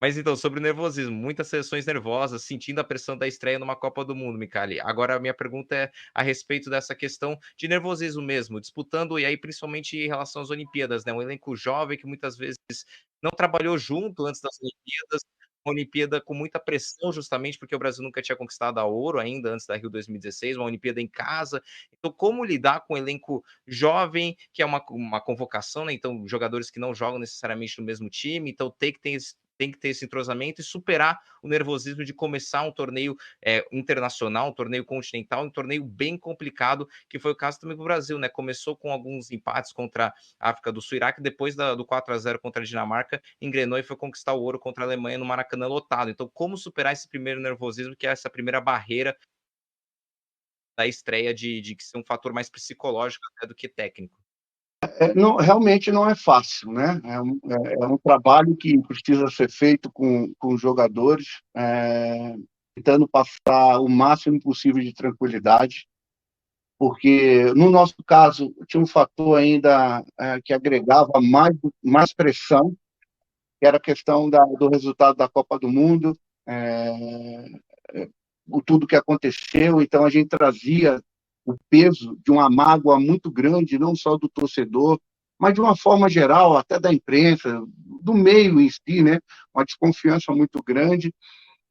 Mas então, sobre o nervosismo, muitas seleções nervosas, sentindo a pressão da estreia numa Copa do Mundo, Micali. Agora a minha pergunta é a respeito dessa questão de nervosismo mesmo, disputando, e aí principalmente em relação às Olimpíadas, né? Um elenco jovem que muitas vezes não trabalhou junto antes das Olimpíadas, uma Olimpíada com muita pressão, justamente porque o Brasil nunca tinha conquistado a ouro ainda antes da Rio 2016, uma Olimpíada em casa. Então, como lidar com um elenco jovem, que é uma convocação, né? Então, jogadores que não jogam necessariamente no mesmo time, então tem que ter esse entrosamento e superar o nervosismo de começar um torneio internacional, um torneio continental, um torneio bem complicado, que foi o caso também do Brasil, né? Começou com alguns empates contra a África do Sul, Iraque, depois do 4-0 contra a Dinamarca, engrenou e foi conquistar o ouro contra a Alemanha no Maracanã lotado. Então, como superar esse primeiro nervosismo, que é essa primeira barreira da estreia de que ser um fator mais psicológico até do que técnico? Não, realmente não é fácil, né? É um trabalho que precisa ser feito com os jogadores, tentando passar o máximo possível de tranquilidade, porque no nosso caso tinha um fator ainda que agregava mais pressão, que era a questão do resultado da Copa do Mundo, é, tudo que aconteceu, então a gente trazia o peso de uma mágoa muito grande, não só do torcedor, mas de uma forma geral, até da imprensa, do meio em si, né? Uma desconfiança muito grande.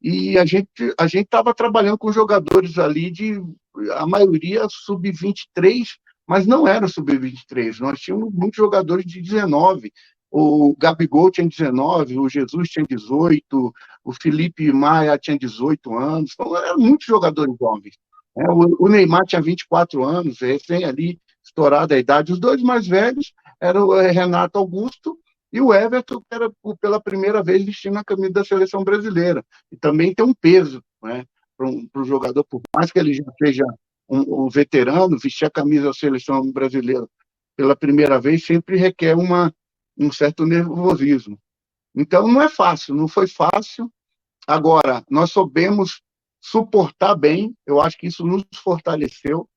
E a gente estava trabalhando com jogadores ali a maioria sub-23, mas não era sub-23. Nós tínhamos muitos jogadores de 19. O Gabigol tinha 19, o Jesus tinha 18, o Felipe Maia tinha 18 anos. Então, eram muitos jogadores jovens. O Neymar tinha 24 anos, recém ali estourada a idade. Os dois mais velhos eram o Renato Augusto e o Everton, que era pela primeira vez vestindo a camisa da seleção brasileira. E também tem um peso, né, para o jogador, por mais que ele já seja um veterano, vestir a camisa da seleção brasileira pela primeira vez sempre requer um certo nervosismo. Então, não é fácil, não foi fácil. Agora, nós soubemos suportar bem, eu acho que isso nos fortaleceu.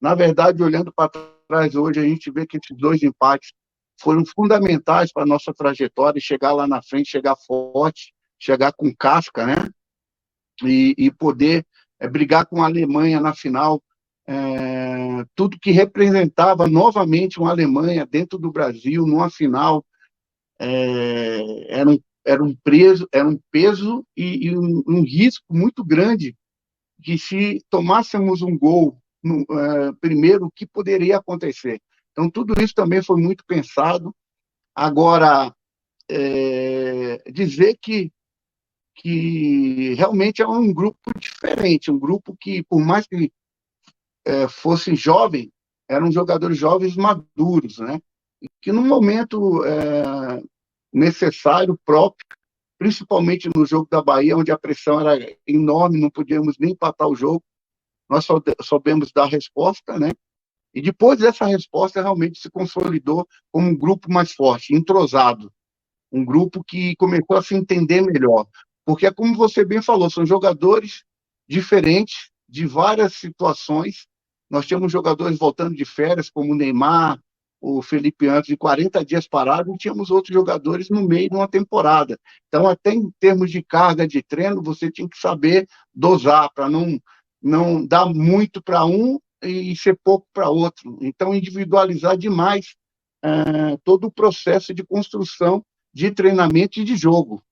Na verdade, olhando para trás hoje, a gente vê que esses dois empates foram fundamentais para a nossa trajetória, chegar lá na frente, chegar forte, chegar com casca, né? E poder brigar com a Alemanha na final. Tudo que representava novamente uma Alemanha dentro do Brasil, numa final, era um peso e um risco muito grande de se tomássemos um gol primeiro, o que poderia acontecer. Então, tudo isso também foi muito pensado. Agora, dizer que realmente é um grupo diferente, um grupo que, por mais que fossem jovens, eram jogadores jovens maduros, né? Que no momento necessário, próprio, principalmente no jogo da Bahia, onde a pressão era enorme, não podíamos nem empatar o jogo, nós soubemos dar resposta, né? E depois dessa resposta, realmente se consolidou como um grupo mais forte, entrosado, um grupo que começou a se entender melhor. Porque, como você bem falou, são jogadores diferentes, de várias situações. Nós tínhamos jogadores voltando de férias, como o Neymar, o Felipe antes de 40 dias parado, e tínhamos outros jogadores no meio de uma temporada. Então, até em termos de carga de treino, você tinha que saber dosar, para não dar muito para um e ser pouco para outro. Então, individualizar demais todo o processo de construção de treinamento e de jogo.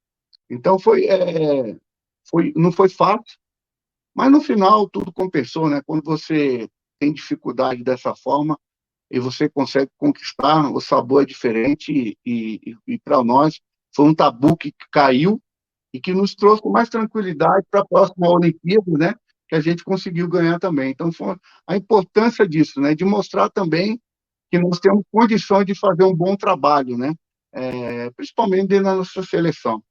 Então, não foi fácil, mas no final tudo compensou, né? Quando você tem dificuldade dessa forma e você consegue conquistar, o sabor é diferente e para nós foi um tabu que caiu e que nos trouxe mais tranquilidade para a próxima Olimpíada, né? Que a gente conseguiu ganhar também. Então, foi a importância disso, né? De mostrar também que nós temos condições de fazer um bom trabalho, né? Principalmente dentro da nossa seleção.